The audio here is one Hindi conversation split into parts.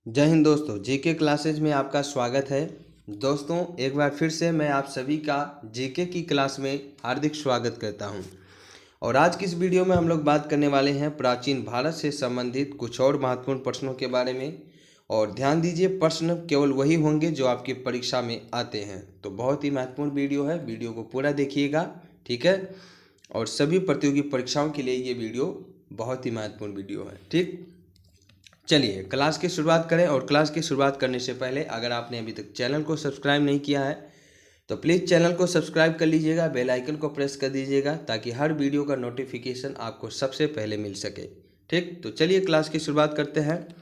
जय हिंद दोस्तों, जीके क्लासेज में आपका स्वागत है। दोस्तों, एक बार फिर से मैं आप सभी का जीके की क्लास में हार्दिक स्वागत करता हूं। और आज की इस वीडियो में हम लोग बात करने वाले हैं प्राचीन भारत से संबंधित कुछ और महत्वपूर्ण प्रश्नों के बारे में। और ध्यान दीजिए, प्रश्न केवल वही होंगे जो आपकी परीक्षा में आते हैं। तो बहुत ही महत्वपूर्ण वीडियो है, वीडियो को पूरा देखिएगा, ठीक है। और सभी प्रतियोगी परीक्षाओं के लिए ये वीडियो बहुत ही महत्वपूर्ण वीडियो है, ठीक। चलिए क्लास की शुरुआत करें। और क्लास की शुरुआत करने से पहले अगर आपने अभी तक चैनल को सब्सक्राइब नहीं किया है तो प्लीज़ चैनल को सब्सक्राइब कर लीजिएगा, बेल आइकन को प्रेस कर दीजिएगा ताकि हर वीडियो का नोटिफिकेशन आपको सबसे पहले मिल सके, ठीक। तो चलिए क्लास की शुरुआत करते हैं।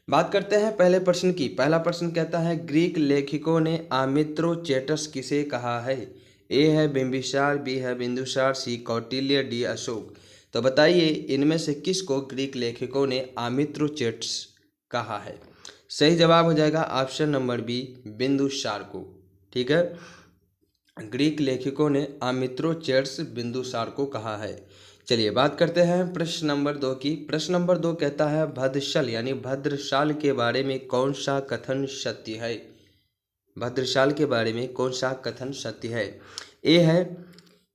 बात करते हैं पहले प्रश्न की। पहला प्रश्न कहता है, ग्रीक लेखकों ने आमित्रोचेटस किसे कहा है? ए है बिंबिसार, बी है बिंदुसार, सी कौटिल्य, डी अशोक। तो बताइए इनमें से किसको ग्रीक लेखकों ने आमित्रोचेटस कहा है? सही जवाब हो जाएगा ऑप्शन नंबर बी, बिंदुसार को, ठीक है। ग्रीक लेखकों ने आमित्रोचेट्स बिंदुसार को कहा है। चलिए बात करते हैं प्रश्न नंबर 2 की। प्रश्न नंबर 2 कहता है, भद्रशल यानी भद्रशाल के बारे में कौन सा कथन सत्य है? भद्रशाल के बारे में कौन सा कथन सत्य है? ए है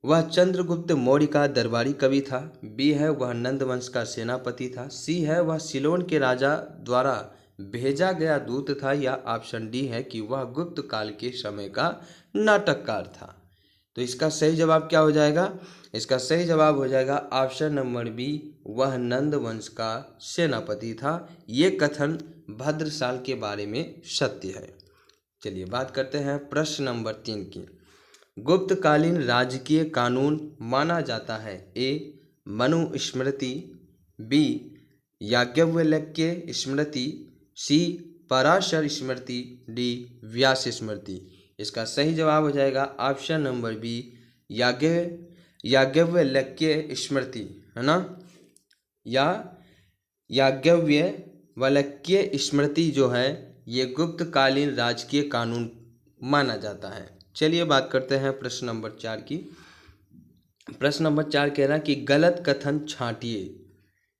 वह चंद्रगुप्त मौर्य का दरबारी कवि था, बी है वह नंद वंश का सेनापति था, सी है वह सिलोन के राजा द्वारा भेजा गया दूत था, या ऑप्शन डी है कि वह गुप्त काल के समय का नाटककार था। तो इसका सही जवाब क्या हो जाएगा? इसका सही जवाब हो जाएगा ऑप्शन नंबर बी, वह नंद वंश का सेनापति था। ये कथन भद्रशाल के बारे में सत्य है। चलिए बात करते हैं प्रश्न नंबर 3 की। गुप्तकालीन राजकीय कानून माना जाता है? ए मनुस्मृति, बी याज्ञवल्क्य स्मृति, सी पराशर स्मृति, डी व्यास स्मृति। इसका सही जवाब हो जाएगा ऑप्शन नंबर बी, याज्ञवल्क्य स्मृति, है ना। या याज्ञवल्क्य स्मृति जो है ये गुप्तकालीन राजकीय कानून माना जाता है। चलिए बात करते हैं प्रश्न नंबर 4 की। प्रश्न नंबर 4 कह रहा है कि गलत कथन छांटिए।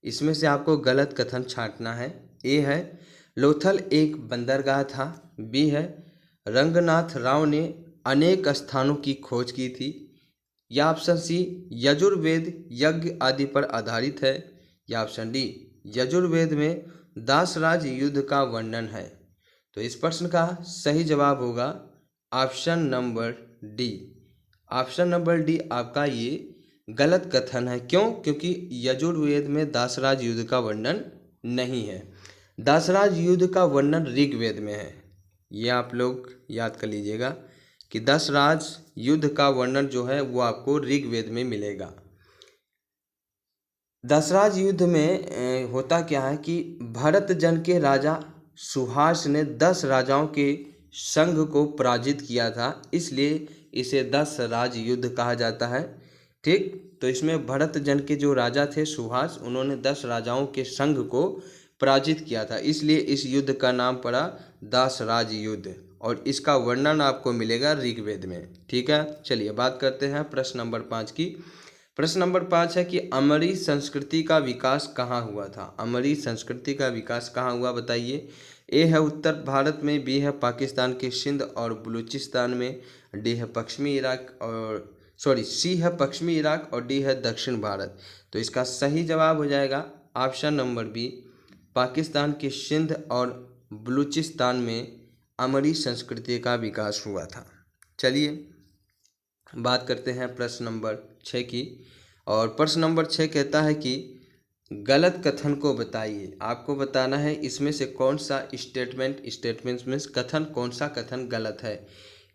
इसमें से आपको गलत कथन छांटना है। ए है लोथल एक बंदरगाह था, बी है रंगनाथ राव ने अनेक स्थानों की खोज की थी, या ऑप्शन सी यजुर्वेद यज्ञ आदि पर आधारित है, या ऑप्शन डी यजुर्वेद में दासराज युद्ध का वर्णन है। तो इस प्रश्न का सही जवाब होगा option number D. Option number D आपका ये गलत कथन है। क्यों? क्योंकि यजुर्वेद में दासराज युद्ध का वर्णन नहीं है। दासराज युद्ध का वर्णन ऋग्वेद में है। ये आप लोग याद कर लीजिएगा कि दासराज युद्ध का वर्णन जो है वो आपको ऋग्वेद में मिलेगा। दशराज युद्ध में होता क्या है कि भरत जन के राजा सुहास ने 10 राजाओं के संघ को पराजित किया था, इसलिए इसे 10 राज युद्ध कहा जाता है, ठीक। तो इसमें भरत जन के जो राजा थे सुहास, उन्होंने 10 राजाओं के संघ को पराजित किया था, इसलिए इस युद्ध का नाम पड़ा दासराज युद्ध। और इसका वर्णन आपको मिलेगा ऋग्वेद में, ठीक है। चलिए बात करते हैं प्रश्न नंबर 5 की। प्रश्न नंबर 5 है कि अमरी संस्कृति का विकास कहाँ हुआ था? अमरी संस्कृति का विकास कहाँ हुआ बताइए। ए है उत्तर भारत में, बी है पाकिस्तान के सिंध और बलूचिस्तान में, डी है पश्चिमी इराक और सी है पश्चिमी इराक और डी है दक्षिण भारत। तो इसका सही जवाब हो जाएगा ऑप्शन नंबर बी, पाकिस्तान के सिंध और बलूचिस्तान में अमरी संस्कृति का विकास हुआ था। चलिए बात करते हैं प्रश्न नंबर 6 की। और प्रश्न नंबर 6 कहता है कि गलत कथन को बताइए। आपको बताना है इसमें से कौन सा स्टेटमेंट मीन्स कथन, कौन सा कथन गलत है।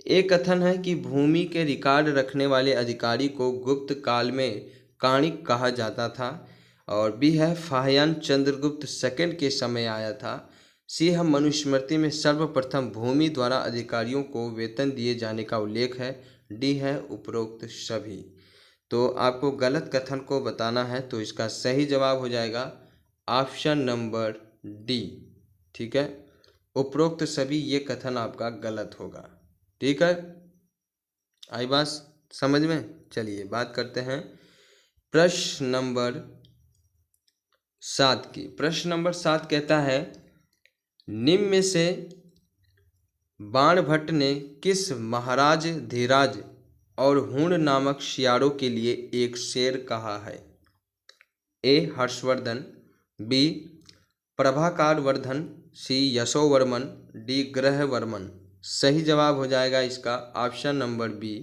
एक कथन है कि भूमि के रिकॉर्ड रखने वाले अधिकारी को गुप्त काल में काणिक कहा जाता था, और बी है फाह्यान चंद्रगुप्त सेकंड के समय आया था, सी है मनुस्मृति में सर्वप्रथम भूमि द्वारा अधिकारियों को वेतन दिए जाने का उल्लेख है, डी है उपरोक्त सभी। तो आपको गलत कथन को बताना है, तो इसका सही जवाब हो जाएगा ऑप्शन नंबर डी, ठीक है। उपरोक्त सभी ये कथन आपका गलत होगा, ठीक है। आई बात समझ में? चलिए बात करते हैं प्रश्न नंबर 7 की। प्रश्न नंबर 7 कहता है निम्न में से बाणभट्ट ने किस महाराज धीराज और हूण नामक सियारों के लिए एक शेर कहा है? A Harshvardhan, B Prabhakar Vardhan, C Yashovarman, D Grahavarman. सही जवाब हो जाएगा इसका option number B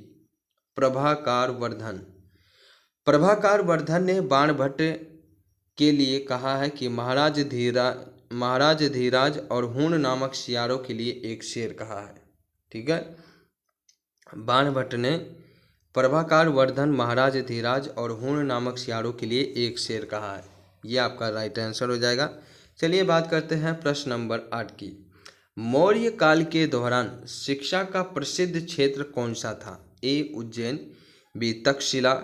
Prabhakar Vardhan. Prabhakar Vardhan ने बाणभट्ट के लिए कहा है कि महाराज धीराज और हूण नामक सियारों के लिए एक शेर कहा है। ठीक है, बाणभट्ट ने प्रभाकर वर्धन, महाराज धीराज और हूण नामक सियारों के लिए एक शेर कहा है। ये आपका राइट आंसर हो जाएगा। चलिए बात करते हैं प्रश्न नंबर 8 की। मौर्य काल के दौरान शिक्षा का प्रसिद्ध क्षेत्र कौन सा था? ए उज्जैन, बी तक्षशिला,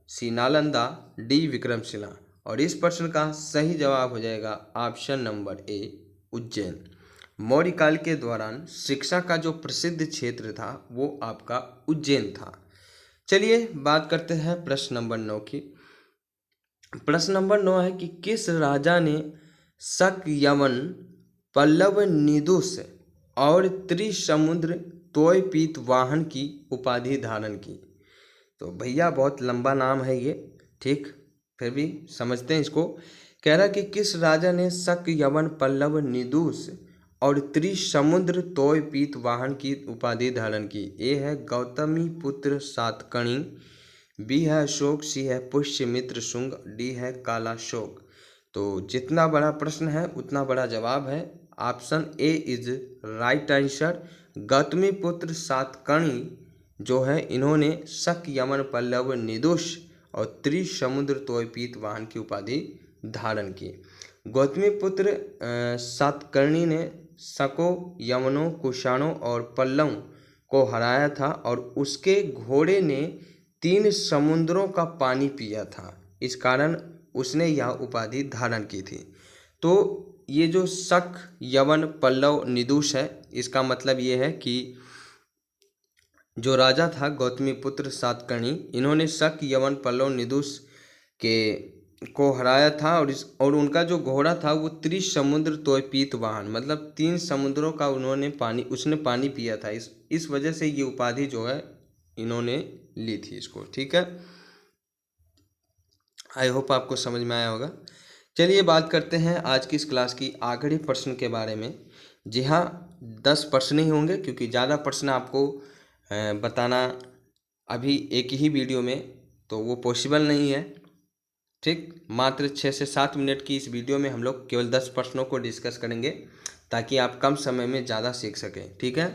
सी नालंदा, डी विक्रमशिला। और इस प्रश्न का सही जवाब हो जाएगा option number A Ujjain. Maurya काल के दौरान शिक्षा का जो प्रसिद्ध क्षेत्र था वो आपका उज्जैन था। चलिए बात करते हैं प्रश्न नंबर 9 की। प्रश्न नंबर 9 है कि किस राजा ने शक, यवन, पल्लव, निदुष और त्रिसमुद्र तोयपीत वाहन की उपाधि धारण की? तो भैया बहुत लंबा नाम है ये, ठीक, फिर भी समझते हैं इसको। कह रहा कि किस राजा ने शक, यवन, पल्लव, निदुष और त्रिसमुद्र तोयपीत वाहन की उपाधि धारण की? ए है गौतमी पुत्र सातकर्णी, बी है अशोक, सी है पुष्यमित्र शुंग, डी है कालाशोक। तो जितना बड़ा प्रश्न है उतना बड़ा जवाब है। Option A is right answer. Gautami पुत्र सातकर्णी जो है इन्होंने शक, यमन, पल्लव, निदुष और त्रिसमुद्र तोयपीत वाहन की उपाधि धारण की। गौतमी पुत्र सातकर्णी ने शकों, यमनों, कुषाणों और पल्लवों को हराया था और उसके घोड़े ने 3 समुद्रों का पानी पिया था। इस कारण उसने यह उपाधि धारण की थी। तो ये जो शक, यवन, पल्लव, निदुष है, इसका मतलब ये है कि जो राजा था गौतमी पुत्र सातकर्णी, इन्होंने शक, यवन, पल्लव, निदुष को हराया था और उनका जो घोड़ा था वो त्रिसमुद्र तोयपीत वाहन, मतलब 3 समुद्रों का उसने पानी पिया था। इस वजह से ये उपाधि जो है इन्होंने ली थी इसको। ठीक है, आई होप आपको समझ में आया होगा। चलिए बात करते हैं आज की इस क्लास की आखिरी प्रश्न के बारे में। जी हाँ, 10 प्रश्न ही होंगे क्योंकि ज़्यादा प्रश्न आपको बताना अभी एक ही वीडियो में तो वो पॉसिबल नहीं है। ठीक, मात्र 6 से 7 मिनट की इस वीडियो में हम लोग केवल 10 प्रश्नों को डिस्कस करेंगे ताकि आप कम समय में ज़्यादा सीख सकें। ठीक है,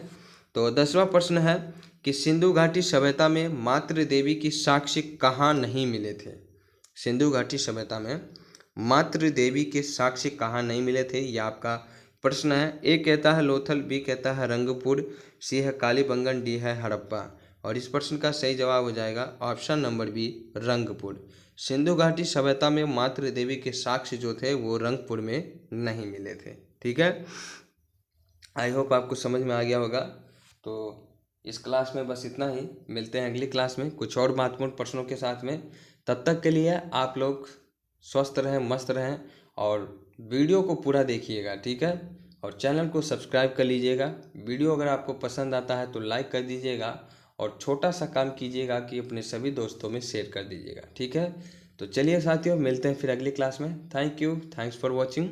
तो 10वां प्रश्न है कि सिंधु घाटी सभ्यता में मातृ देवी की साक्ष्य कहाँ नहीं मिले थे? सिंधु घाटी सभ्यता में मातृ देवी के साक्ष्य कहाँ नहीं मिले थे, यह आपका प्रश्न है। ए कहता है लोथल, बी कहता है रंगपुर, सी है कालीबंगन, डी है हड़प्पा। और इस प्रश्न का सही जवाब हो जाएगा option number B Rangpur. Sindhu घाटी सभ्यता में मातृ देवी के साक्ष्य जो थे वो रंगपुर में नहीं मिले थे। ठीक है, आई होप आपको समझ में आ गया होगा। तो इस क्लास में बस इतना ही, मिलते हैं अगली क्लास में कुछ और महत्वपूर्ण प्रश्नों के साथ में। तब तक के लिए आप लोग स्वस्थ रहें, मस्त रहें और वीडियो को पूरा देखिएगा। ठीक है, और चैनल को सब्सक्राइब कर लीजिएगा। वीडियो अगर आपको पसंद आता है तो लाइक कर दीजिएगा और छोटा सा काम कीजिएगा कि अपने सभी दोस्तों में शेयर कर दीजिएगा। ठीक है, तो चलिए साथियों, मिलते हैं फिर अगली क्लास में। Thank you, thanks for watching.